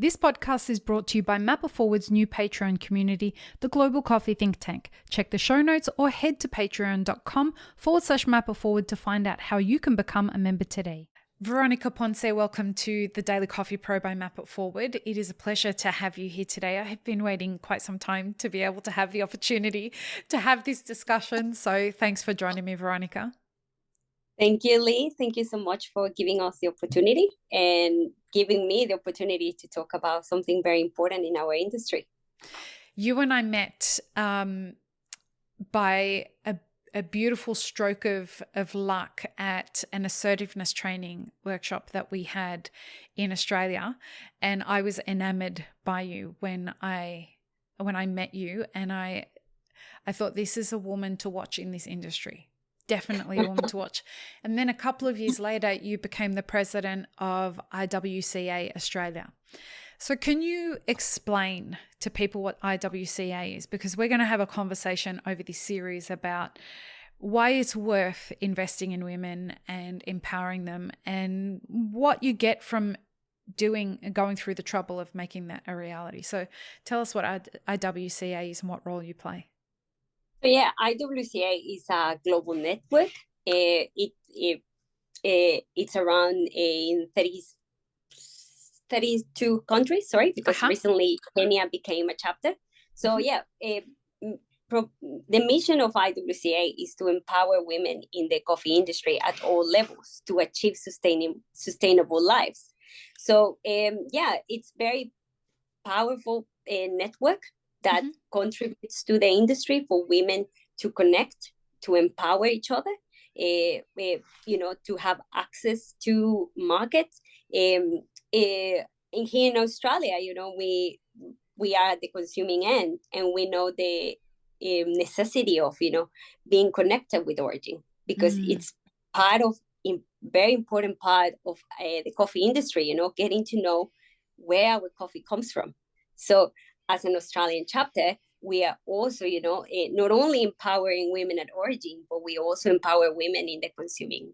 This podcast is brought to you by Mapper Forward's new Patreon community, the Global Coffee Think Tank. Check the show notes or head to patreon.com/Mapper Forward to find out how you can become a member today. Veronica Ponce, welcome to the Daily Coffee Pro by Map It Forward. It is a pleasure to have you here today. I have been waiting quite some time to be able to have the opportunity to have this discussion. So thanks for joining me, Veronica. Thank you, Lee. Thank you so much for giving us the opportunity and giving me the opportunity to talk about something very important in our industry. You and I met by a beautiful stroke of luck at an assertiveness training workshop that we had in Australia. And I was enamored by you when I met you, and I thought, this is a woman to watch in this industry. Definitely a woman to watch. And then a couple of years later, you became the president of IWCA Australia. So can you explain to people what IWCA is? Because we're going to have a conversation over this series about why it's worth investing in women and empowering them, and what you get from going through the trouble of making that a reality. So tell us what IWCA is and what role you play. So yeah, IWCA is a global network. It's around in 32 countries, because recently Kenya became a chapter. So the mission of IWCA is to empower women in the coffee industry at all levels to achieve sustainable lives. So it's very powerful network that contributes to the industry for women to connect, to empower each other, to have access to markets. And here in Australia, we are at the consuming end, and we know the necessity of, being connected with origin, because it's very important part of the coffee industry, getting to know where our coffee comes from. So as an Australian chapter, we are also, not only empowering women at origin, but we also empower women in the consuming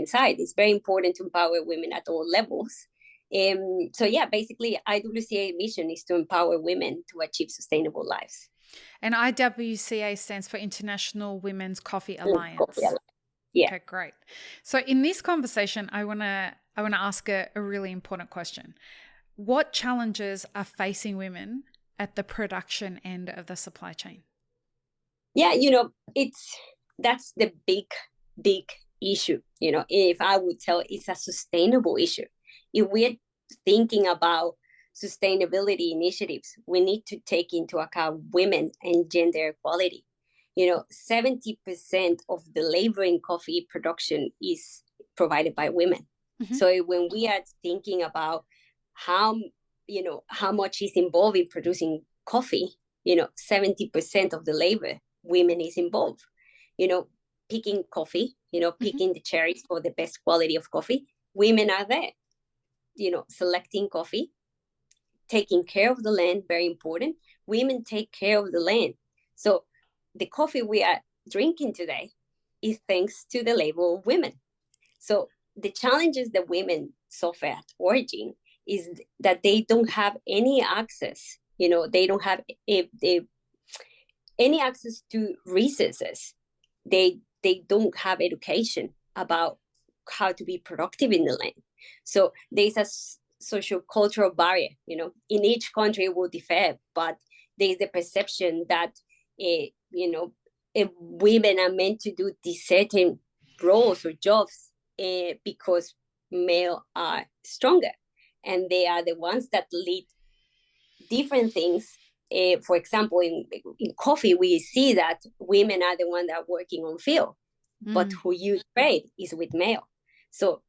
side. It's very important to empower women at all levels. Basically, IWCA mission is to empower women to achieve sustainable lives. And IWCA stands for International Women's Coffee Alliance. Yeah. Okay, great. So in this conversation, I want to ask a really important question. What challenges are facing women at the production end of the supply chain? Yeah, that's the big issue. If I would tell, it's a sustainable issue. If we're thinking about sustainability initiatives, we need to take into account women and gender equality. 70% of the labor in coffee production is provided by women. So when we are thinking about how much is involved in producing coffee, 70% of the labor, women is involved. Picking coffee, picking the cherries for the best quality of coffee, women are there. Selecting coffee, taking care of the land, very important. Women take care of the land. So the coffee we are drinking today is thanks to the labor of women. So the challenges that women suffer at origin is that they don't have any access. They don't have any access to resources. They don't have education about how to be productive in the land. So there's a social cultural barrier. In each country it will differ, but there's the perception that women are meant to do these certain roles or jobs because male are stronger, and they are the ones that lead different things. For example, in coffee, we see that women are the ones that are working on field, but who you trade is with male. So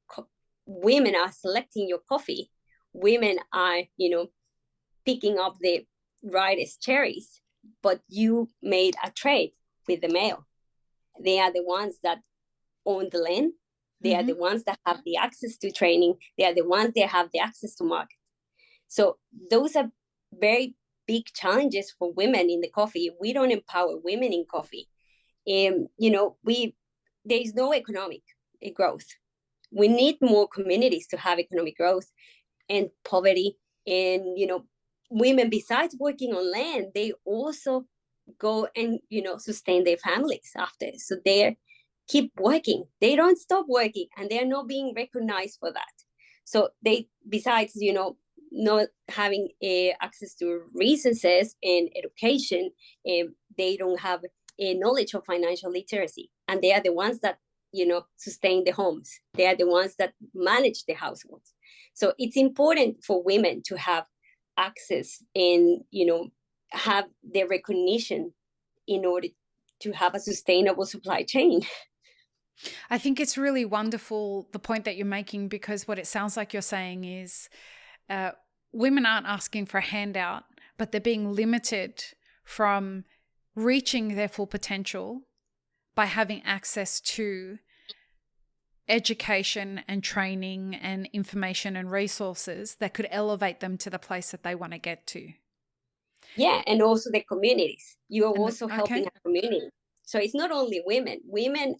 women are selecting your coffee. Women are, picking up the brightest cherries, but you made a trade with the male. They are the ones that own the land. They are the ones that have the access to training. They are the ones that have the access to market. So those are very big challenges for women in the coffee. We don't empower women in coffee. There is no economic growth. We need more communities to have economic growth, and poverty And, women, besides working on land, they also go and, sustain their families after. So they keep working. They don't stop working, and they're not being recognized for that. So they, besides, not having access to resources and education, they don't have a knowledge of financial literacy. And they are the ones that, sustain the homes. They are the ones that manage the households. So it's important for women to have access and, have the recognition in order to have a sustainable supply chain. I think it's really wonderful, the point that you're making, because what it sounds like you're saying is women aren't asking for a handout, but they're being limited from reaching their full potential by having access to education and training and information and resources that could elevate them to the place that they want to get to. Yeah, and also the communities. You are also helping a community. So it's not only women. Women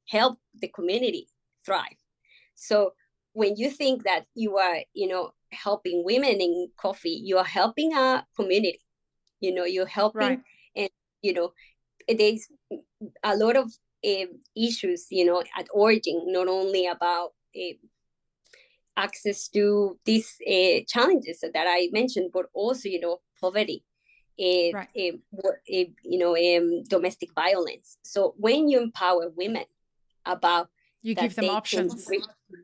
help the community thrive. So when you think that you are, helping women in coffee, you are helping a community. You're helping, right. And, there's a lot of issues, at origin, not only about access to these challenges that I mentioned, but also, poverty. Right. Domestic violence. So when you empower women about, you give them options.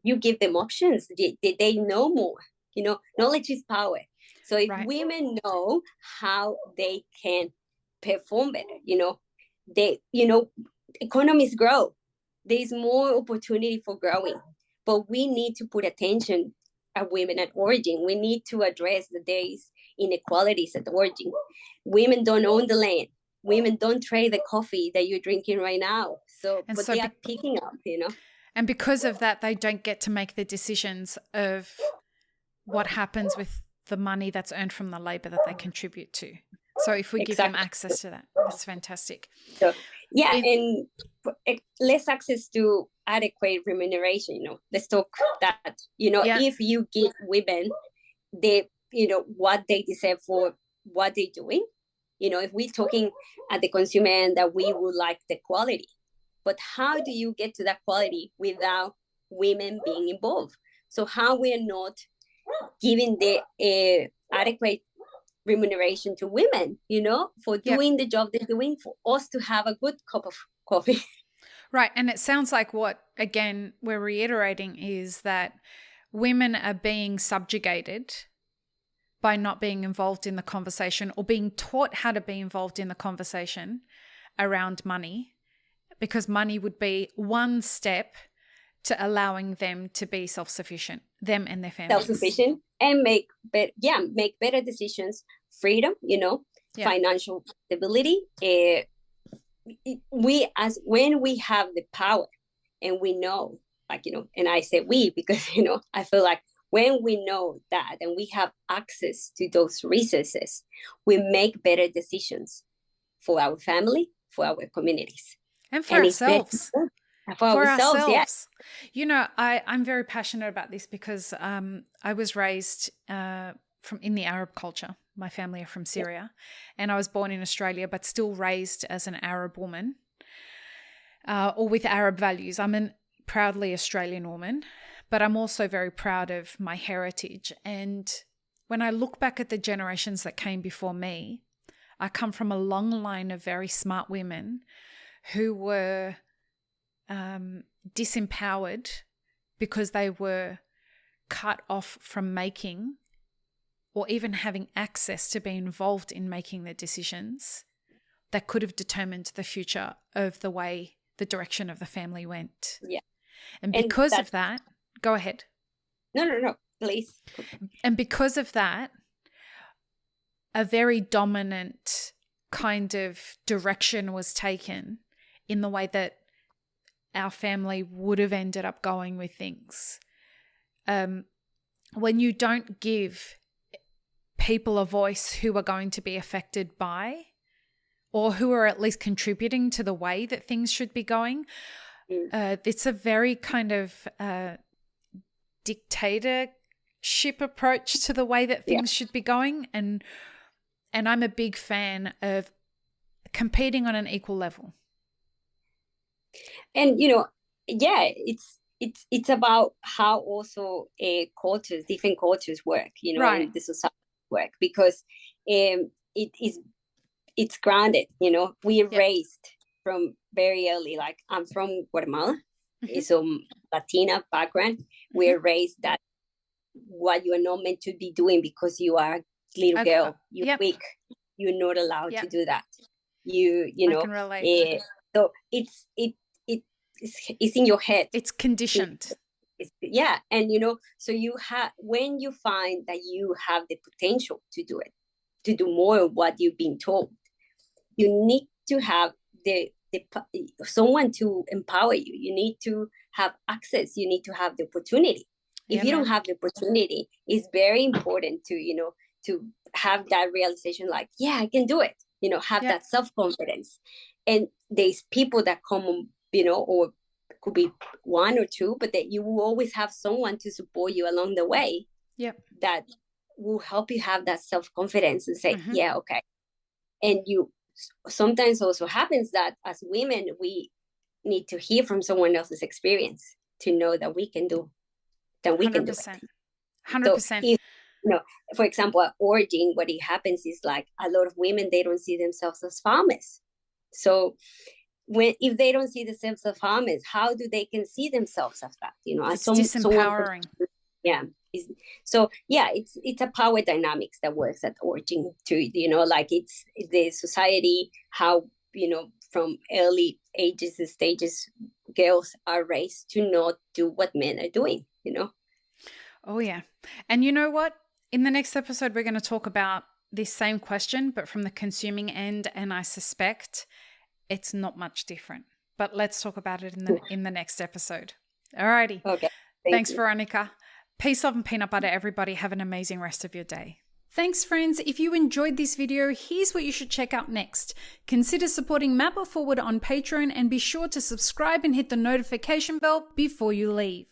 You give them options. They know more. Knowledge is power. So if right. women know how they can perform better, economies grow. There's more opportunity for growing, but we need to put attention at women at origin. We need to address the days inequalities at origin. Women don't own the land. Women don't trade the coffee that you're drinking right now. But they are picking up, And because of that, they don't get to make the decisions of what happens with the money that's earned from the labor that they contribute to. So if we give them access to that, that's fantastic. So, and less access to adequate remuneration, let's talk that, if you give women what they deserve for what they're doing, if we're talking at the consumer end that we would like the quality, but how do you get to that quality without women being involved? So how we are not giving the adequate remuneration to women, for doing the job they're doing, for us to have a good cup of coffee. Right. And it sounds like what, again, we're reiterating is that women are being subjugated by not being involved in the conversation or being taught how to be involved in the conversation around money, because money would be one step to allowing them to be self-sufficient, them and their families. Self-sufficient and make better decisions, freedom, financial stability. When we have the power and we know, and I say we because, I feel like when we know that and we have access to those resources, we make better decisions for our family, for our communities. And for ourselves. For ourselves, yes. I'm very passionate about this because I was raised in the Arab culture. My family are from Syria, and I was born in Australia, but still raised as an Arab woman, or with Arab values. I'm a proudly Australian woman, but I'm also very proud of my heritage. And when I look back at the generations that came before me, I come from a long line of very smart women who were disempowered because they were cut off from making or even having access to be involved in making the decisions that could have determined the future of the direction of the family went. Yeah. And because of that, go ahead. No, please. And because of that, a very dominant kind of direction was taken in the way that our family would have ended up going with things. When you don't give people a voice who are going to be affected by or who are at least contributing to the way that things should be going, it's a very kind of dictator ship approach to the way that things should be going. And I'm a big fan of competing on an equal level. And, it's about how also different cultures work, right. and the society work, because it's grounded, we are raised from very early, like I'm from Guatemala, so Latina background, we're raised that what you are not meant to be doing because you are a little girl, you're weak, you're not allowed to do that. I can relate. So it's in your head. It's conditioned. And so when you find that you have the potential to do it, to do more of what you've been told, you need to have the someone to empower you. You need to have access. You need to have the opportunity. If you don't have the opportunity, it's very important to to have that realization, like, I can do it. Have that self-confidence. And there's people that come, or could be one or two, but that you will always have someone to support you along the way. That will help you have that self-confidence and say, okay. And you sometimes also happens that as women, we need to hear from someone else's experience to know that we can do it. 100%. So if, for example, at Origin, what it happens is, like, a lot of women, they don't see themselves as farmers. So if they don't see themselves as farmers, how do they can see themselves as that? It's disempowering. It's a power dynamics that works at Origin too. Like, it's the society, how from early ages and stages, girls are raised to not do what men are doing. Oh yeah. And you know what? In the next episode, we're going to talk about this same question, but from the consuming end, and I suspect it's not much different. But let's talk about it in the next episode. Alrighty. Okay. Thanks, Veronica. Peace, love, and peanut butter, everybody. Have an amazing rest of your day. Thanks, friends. If you enjoyed this video, here's what you should check out next. Consider supporting Map It Forward on Patreon, and be sure to subscribe and hit the notification bell before you leave.